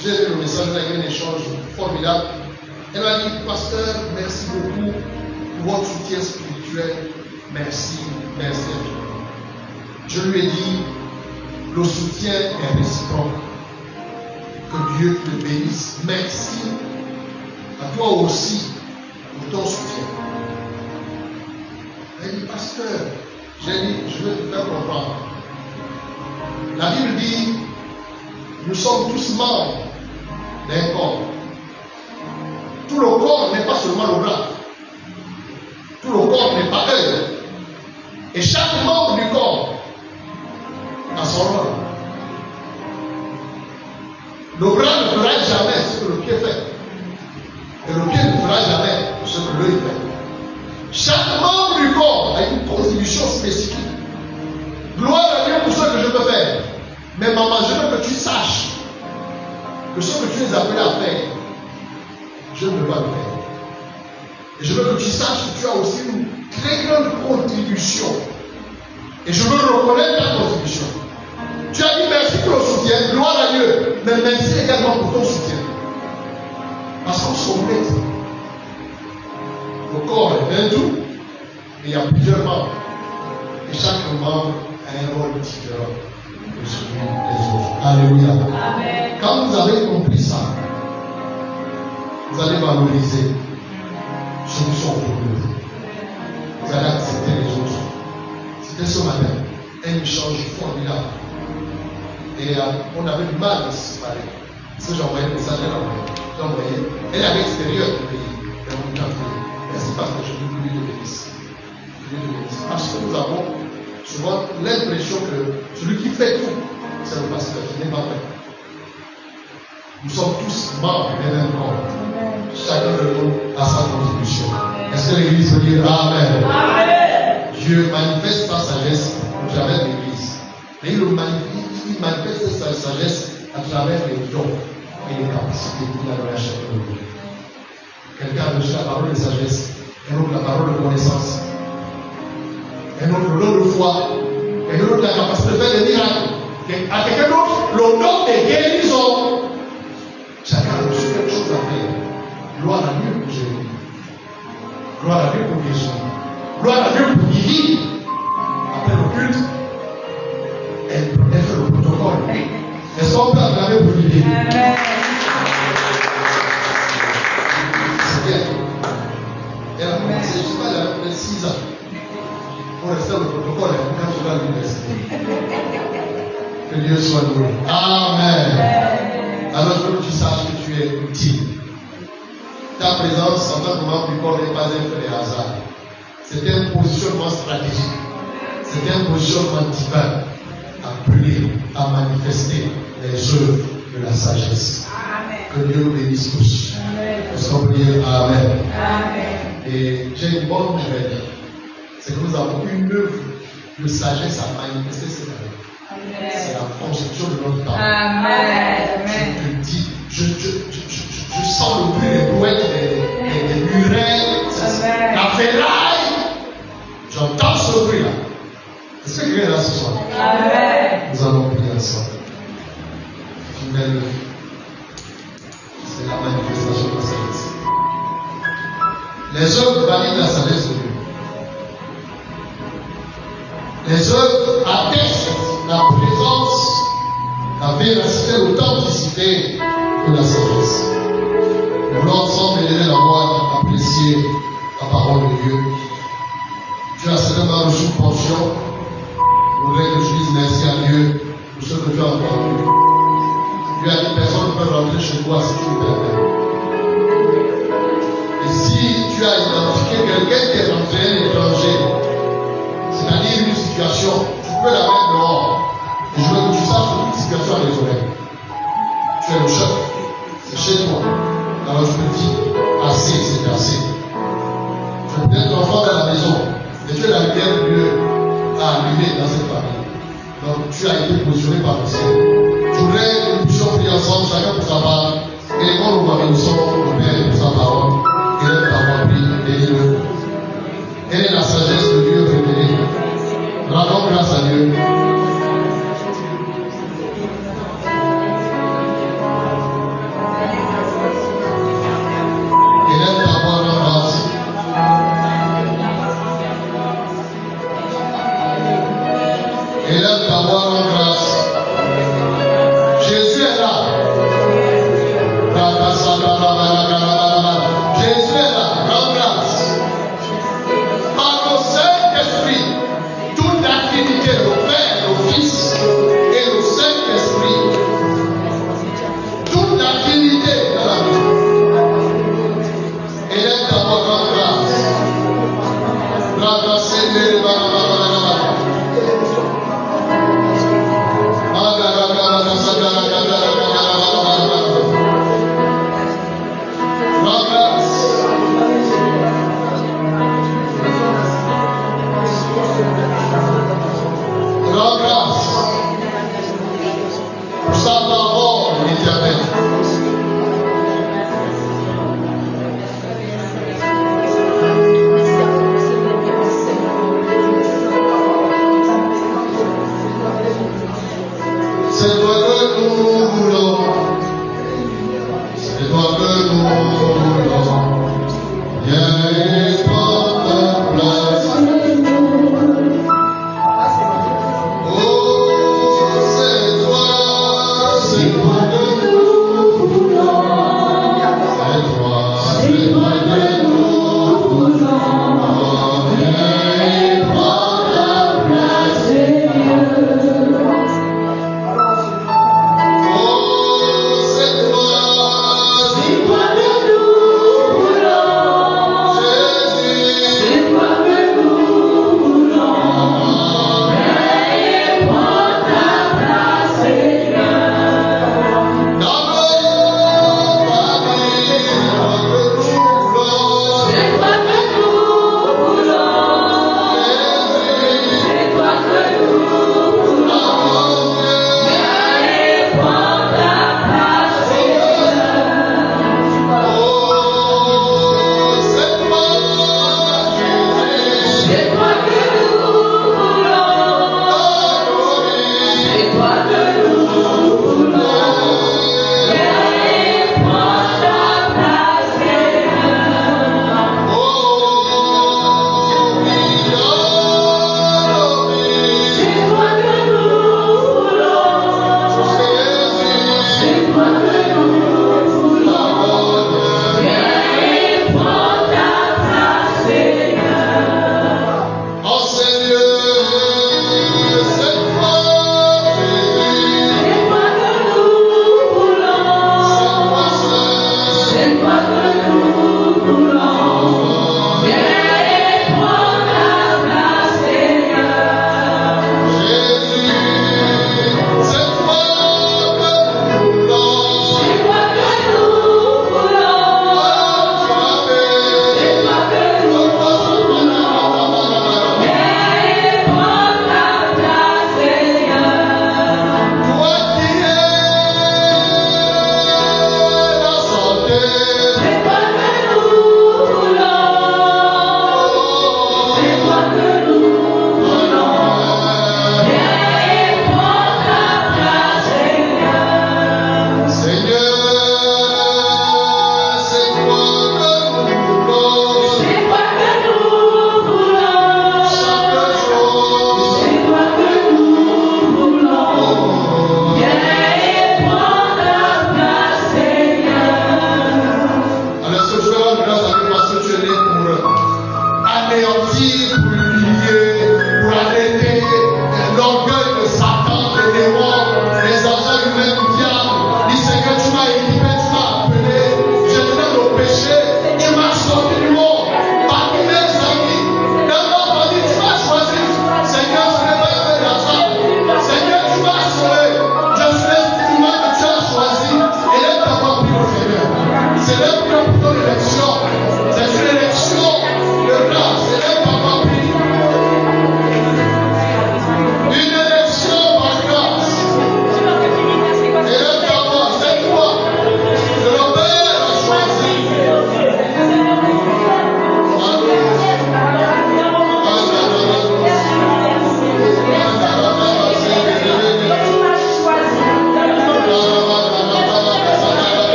J'ai lu le message, on a eu un échange formidable. Elle m'a dit, pasteur, merci beaucoup pour votre soutien spirituel. Merci, merci. Je lui ai dit, le soutien est réciproque. Que Dieu te bénisse. Merci à toi aussi pour ton soutien. Elle dit, pasteur, j'ai dit, je vais te faire comprendre. La Bible dit, nous sommes tous membres d'un corps. Tout le corps n'est pas seulement le bras. Tout le corps n'est pas œil. Et chaque membre du corps a son rôle. Le bras ne fera jamais ce que le pied fait. Et le pied ne fera jamais ce que l'œil fait. Chaque membre Mais maman, je veux que tu saches que ce que tu es appelé à faire, je ne veux pas le faire. Et je veux que tu saches que tu as aussi une très grande contribution. Et je veux reconnaître ta contribution. Tu as dit merci pour le soutien, gloire à Dieu, mais merci également pour ton soutien. Parce qu'on se complète. Le corps est un tout, et il y a plusieurs membres. Et chaque membre a un rôle différent de celui des autres. Alléluia. Amen. Quand vous avez compris ça, vous allez valoriser ceux qui sont autour de vous. Vous allez accepter les autres. C'était ce matin un échange formidable. Et on avait du mal à se séparer. Parce que j'ai envoyé le message, j'ai envoyé. Elle est à l'extérieur du pays. Et on dit merci parce que je veux que lui te bénisse. Parce que nous avons souvent l'impression que celui qui fait tout, c'est le pasteur qui n'est pas fait. Nous sommes tous membres d'un même corps. Chacun de nous a sa contribution. Est-ce que l'Église peut dire Amen? Amen. Dieu manifeste sa sagesse à travers l'Église. Et il manifeste sa sagesse à travers les dons et les capacités qu'il a donné à chacun de nous. Quelqu'un a reçu la parole de sagesse, un autre la parole de connaissance, un autre le don de foi, un autre la capacité de faire des miracles, à quelqu'un d'autre le don de guérison. Chacun a reçu quelque chose à faire. Gloire à Dieu pour Jésus. Gloire à Dieu pour Jésus. Gloire à Dieu pour Vivi. Après le culte, elle fait le protocole. Est-ce qu'on peut acclamer pour Vivi? C'est bien. Elle a commencé, je ne sais pas, elle a 6 ans. Pour rester le protocole quand tu vas à l'université. Que Dieu soit loué. Amen. Alors je veux que tu saches que tu es utile. Ta présence en tant que membre du corps n'est pas un fait de hasard. C'est un positionnement stratégique. C'est un positionnement divin appelé à manifester les œuvres de la sagesse. Amen. Que Dieu nous bénisse tous. Est-ce qu'on peut dire Amen? Amen. Et j'ai une bonne nouvelle. C'est que nous avons une œuvre de sagesse à manifester cette année. C'est la construction de notre temps. Amen. Je te dis, je sens le bruit des brouettes, des murets, la ferraille. J'entends ce bruit-là. Est-ce que quelqu'un est là ce soir? Amen. Nous allons prier ensemble. C'est une belle œuvre. C'est la manifestation de la sagesse. Les œuvres valident la sagesse de Dieu. Les œuvres attestent la présence, la véracité, l'authenticité de la sagesse. Nous voulons ensemble élever la voix, apprécier la parole de Dieu. Tu as certainement reçu une portion. Je voudrais que je dise merci à Dieu pour ce que tu as entendu. Dieu a dit personne ne peut rentrer chez toi si tu le permets. Et si tu as identifié quelqu'un qui est rentré, un étranger, c'est-à-dire une situation, tu peux la mettre dehors. Et je veux que tu saches que toute situation a des oreilles. Tu es le chef, c'est chez toi. Alors je te dis, assez, c'est assez. Tu es peut-être l'enfant dans la maison, mais tu es la lumière de Dieu à allumer dans cette famille. Donc tu as été positionné par le ciel. Je voudrais que nous puissions prier ensemble, chacun pour sa part. Et les corps nous bénissons le Père pour sa parole. Et lève ta voix, prie, bénis-le. Quelle est la sagesse de Dieu révélée? Rendons grâce à Dieu. Élève ta voix, rends grâce. Élève ta voix, rends grâce. Jésus est là. Jésus est là, rends grâce. Par le Saint-Esprit, toute activité, le Père, le Fils et le Saint-Esprit, toute activité dans la vie. Élève ta voix, rends grâce. Rends grâce, Seigneur, rends grâce.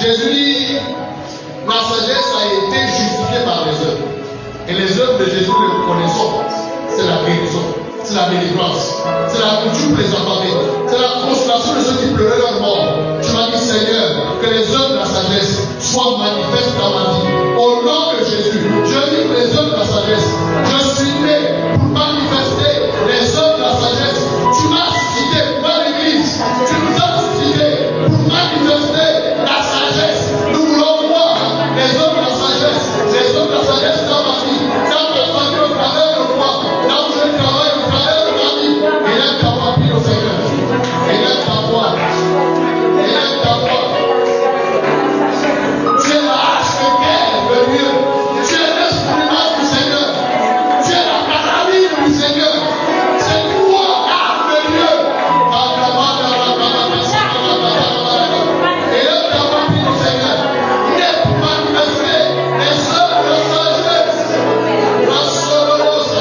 Jésus dit, la sagesse a été justifiée par les œuvres. Et les œuvres de Jésus, nous les connaissons. C'est la guérison, c'est la délivrance, c'est la nourriture pour les affamés, c'est la consolation de ceux qui pleuraient leur mort. Tu m'as dit, Seigneur, que les œuvres de la sagesse soient manifestes dans ma vie. Au nom de Jésus, je dis que les œuvres de la sagesse, je suis né pour manifester les œuvres de la sagesse. Tu m'as suscité dans l'église, tu nous as suscité pour manifester la sagesse. Nous voulons voir les œuvres de la sagesse, les œuvres de la sagesse dans ma vie, dans ma famille, au travers de moi, là où je travaille, au travers de ma vie. Et aime ta voix, prie au Seigneur. Et aime ta voix. Et aime ta voix. Tu es la hache de guerre de Dieu. Tu es l'instrument du Seigneur. Tu es la carabine du Seigneur. C'est toi, l'arme de Dieu. Et aime ta voix, prie au Seigneur. Il est pour manifester les œuvres de sagesse. La sorose.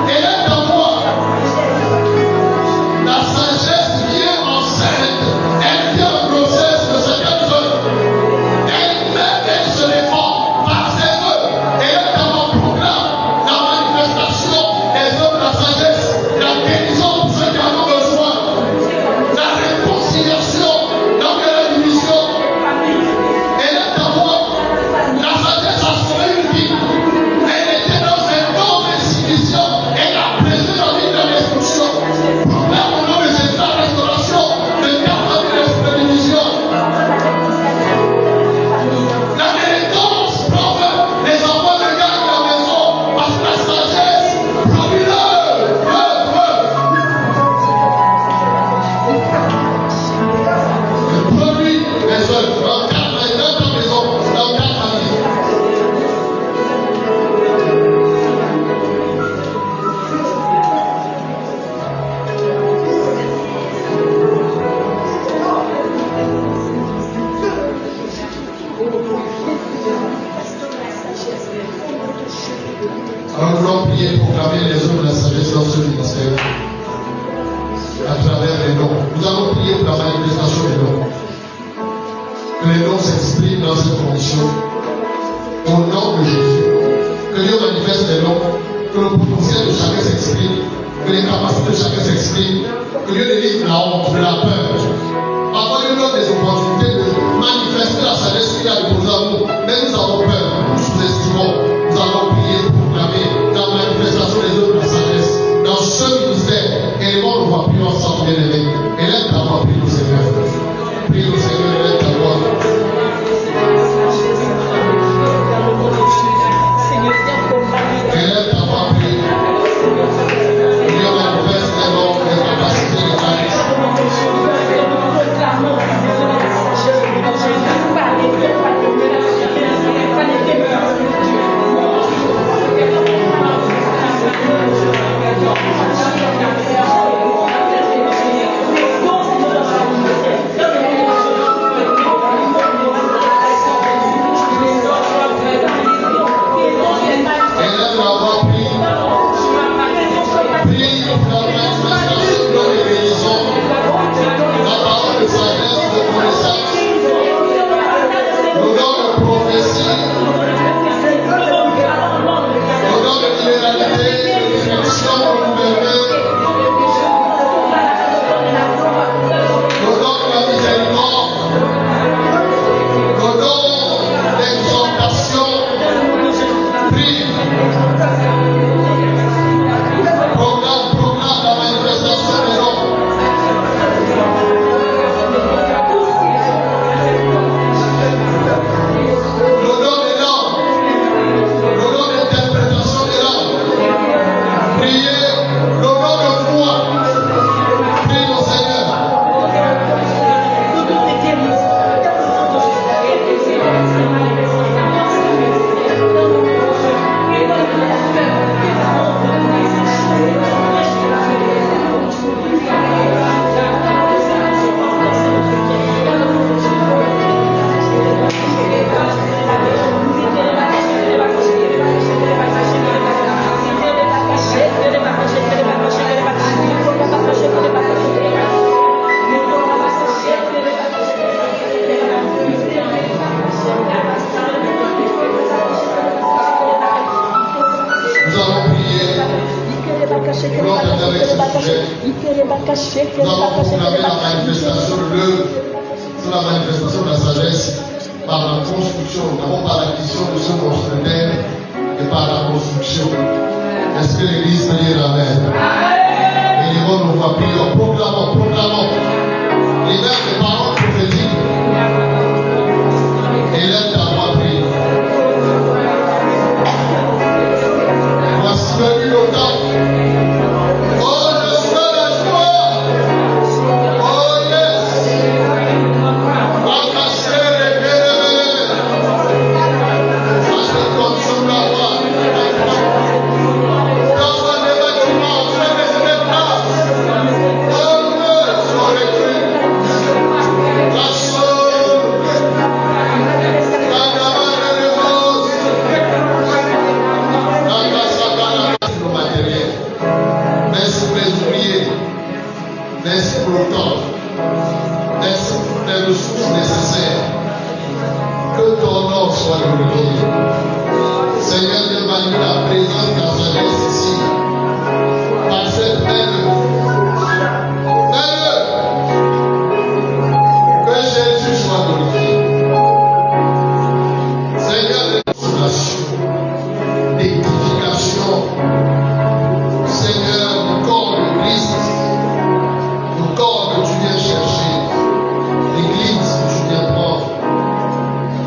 Et proclamer les œuvres de la sagesse dans ce ministère à travers les noms. Nous allons prier pour la manifestation des noms. Que les noms s'expriment dans cette condition. Au nom de Jésus. Que Dieu manifeste les noms. Que le potentiel de chacun s'exprime. Que les capacités de chacun s'expriment. Que Dieu délivre la honte, de la peur. Parfois, Dieu donne des opportunités de manifester la sagesse qu'il a déposée en nous. Mais nous avons peur. Nous sous-estimons. Nous allons prier pour proclamer la manifestation des œuvres de la sagesse. Dans ce ministère, élément, nous va prier ensemble, bien aimés. Élève ta voix, prie le Seigneur. Prie le Seigneur, élève ta voix. Élève ta voix, prie. Dieu manifeste les noms, les capacités, les charismes.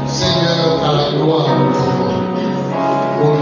Seigneur, à la gloire de ton nom.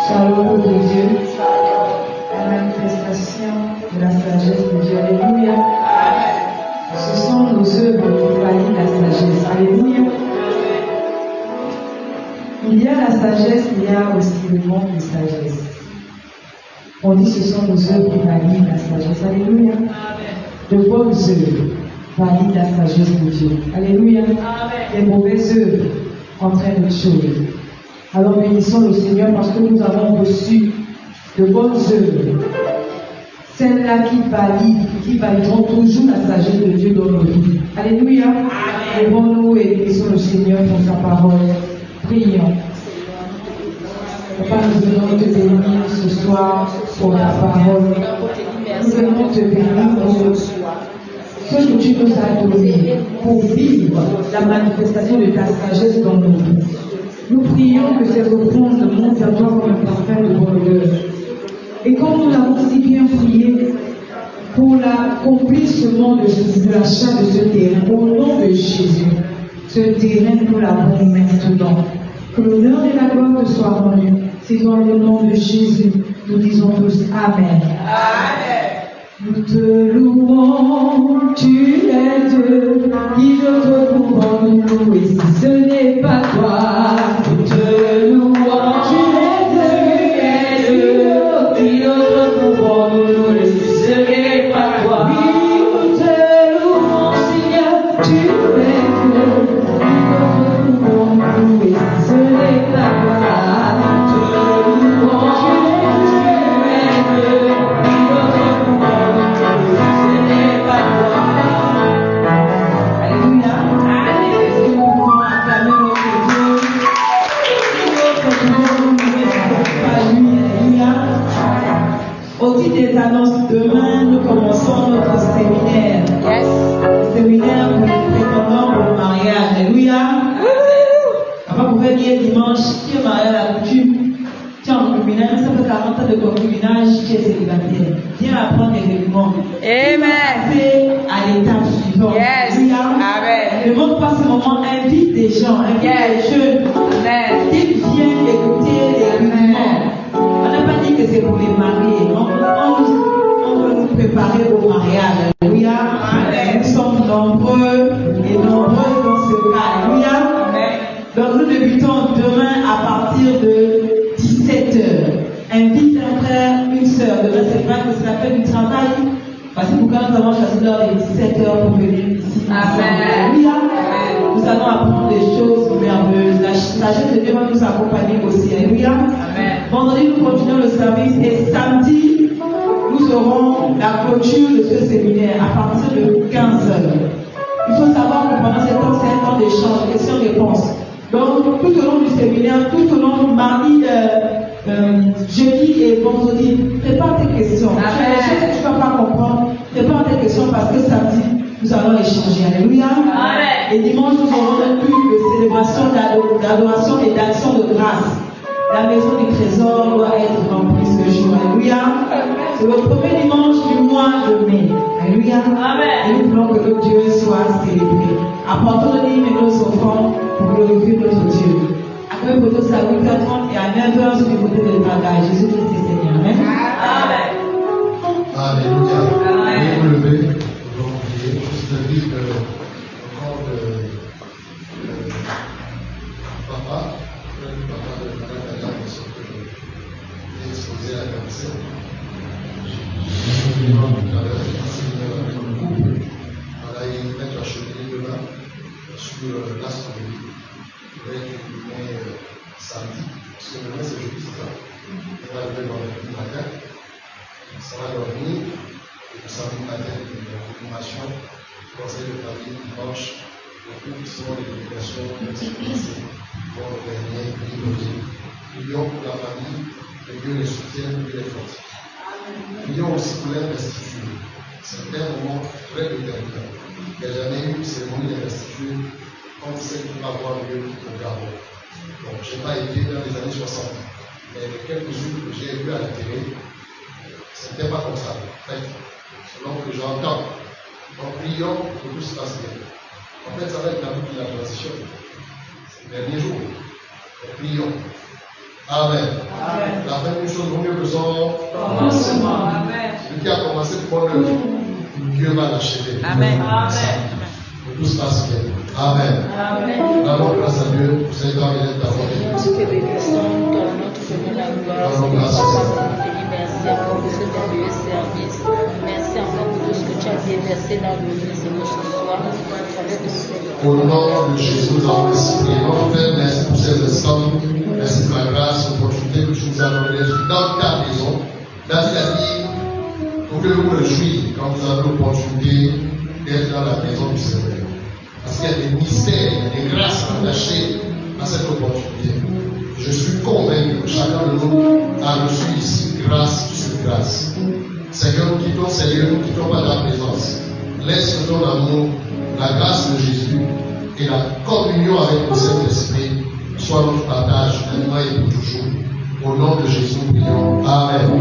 Shalom de Dieu. La manifestation de la sagesse de Dieu. Alléluia. Ce sont nos œuvres qui valident la sagesse. Alléluia. Il y a la sagesse, il y a aussi le manque de sagesse. On dit que ce sont nos œuvres qui valident la sagesse. Alléluia. De bonnes œuvres valident la sagesse de Dieu. Alléluia. Les mauvaises œuvres entraînent autre chose. Alors bénissons le Seigneur parce que nous avons reçu de bonnes œuvres. Celles-là qui valideront toujours la sagesse de Dieu dans nos vies. Alléluia. Levons-nous et bénissons le Seigneur pour sa parole. Prions. Papa, nous venons te bénir ce soir pour ta parole. Nous venons te bénir pour ce que tu nous as donné pour vivre la manifestation de ta sagesse dans nos vies. Nous prions que ces offrandes montent à toi comme un parfum de bonheur. Et comme nous l'avons si bien prié pour l'accomplissement de l'achat de ce terrain, au nom de Jésus, ce terrain nous l'avons maintenant. Que l'honneur et la gloire te soient rendus. C'est dans le nom de Jésus, nous disons tous Amen. Amen. Nous te louons, tu es Dieu, qui d'autre pouvons nous louer si ce n'est pas toi. Nous te louons, tu es Dieu, qui d'autre pouvons nous louer si ce n'est pas toi. Oui, nous te louons, Seigneur, tu es Dieu, qui d'autre pouvons nous louer si ce n'est pas toi. Des annonces, demain nous commençons notre séminaire. Yes. Le séminaire pour les prétendants pour le mariage. Alléluia. Papa pouvait dire dimanche, qui est marié à la coutume, tu es en concubinage, ça fait 40 ans de concubinage, tu es célibataire. Viens apprendre les éléments. Amen. C'est à l'étape suivante. Yes. Alléluia. Amen. Ne montre pas ce moment, invite des gens, invite des jeunes. Amen. Qu'ils viennent écouter les rudiments. On n'a pas dit que c'est pour les mariés. On veut nous préparer au mariage. Alléluia. Nous sommes nombreux et nombreuses dans ce cas. Alléluia. Donc nous débutons demain à partir de 17h. Invite un frère, une soeur. Demain, c'est vrai que c'est la fête du travail. Parce que pourquoi nous avons choisi l'heure de 17h pour venir ici. Alléluia. Nous allons apprendre des choses merveilleuses. La sagesse de Dieu va nous accompagner aussi. Alléluia. Vendredi, nous continuons le service et samedi, nous aurons la clôture de ce séminaire à partir de 15h. Il faut savoir que pendant ce temps, c'est un temps d'échange, questions-réponses. Donc, tout au long du séminaire, tout au long du mardi, jeudi et vendredi, prépare tes questions. Les choses que tu ne vas pas comprendre, prépare tes questions parce que samedi, nous allons échanger. Alléluia. Amen. Et dimanche, nous aurons un culte de célébration, d'adoration et d'action de grâce. La maison du trésor doit être remplie ce jour. Alléluia. C'est le premier dimanche du mois de mai. Alléluia. Amen. Et nous voulons que notre Dieu soit célébré. Apportons nos dîmes et nos offrandes pour glorifier notre Dieu. Accueillez votre à 8h30 et à 9h sur du côté de bagages. Jésus-Christ est Seigneur. Amen. Amen. Alléluia. Amen. Vous levez, vous allons prier. Juste dire que le corps de papa de Madame Dada, parce que j'ai exposé à la cancer. J'ai tout à l'heure, avec un couple. On a eu mettre la cheminée demain sur l'astronomie. Il va être illuminé samedi, parce que demain c'est jeudi, c'est ça. On va lever vendredi matin. Ça va dormir. Et le samedi matin, il y a une confirmation. Conseil de famille dimanche. Les couples seront les délégations expressées. Pour le dernier priorité. Prions pour la famille, que Dieu les soutienne, Dieu les fortifie. Prions aussi pour l'investiture. C'est un moment très déterminant. Il n'y a jamais eu une cérémonie d'investiture comme celle qui va avoir lieu au Gabon. Donc, je n'ai pas été dans les années 60, mais les quelques jours que j'ai vus à la télé, ce n'était pas comme ça. En fait, selon que j'entends. Donc, prions pour que tout se passe bien. En fait, ça va être la transition. Les derniers jours. Prions. Amen. Amen. La fin d'une chose vaut mieux que son Commencement. Amen. celui qui a commencé de bonne œuvre, Dieu va l'achever. Amen. Amen. Que tout se passe bien. Amen. Amen. D'abord, grâce à Dieu pour cet temps et d'avoir été. Nous te bénissons, ton nom, te donnons la gloire, Seigneur, papa, nous te dis merci encore pour cet merveilleux service. Merci encore pour tout ce que tu as déversé dans nos vies, Seigneur, ce soir. Au nom de Jésus, nous avons prié. Notre Père, merci pour ces instants. Merci pour la grâce, l'opportunité que tu nous as donnée dans ta maison. David a dit, pour que vous réjouissiez quand vous avez l'opportunité d'être dans la maison du Seigneur. Parce qu'il y a des mystères, des grâces attachées à cette opportunité. Je suis convaincu que chacun de nous a reçu ici grâce sur grâce. Seigneur, nous quittons, Seigneur, nous ne quittons pas ta présence. Laisse ton amour, la grâce de Jésus et la communion avec le Saint-Esprit soit notre partage maintenant et pour toujours. Au nom de Jésus, nous prions. Amen.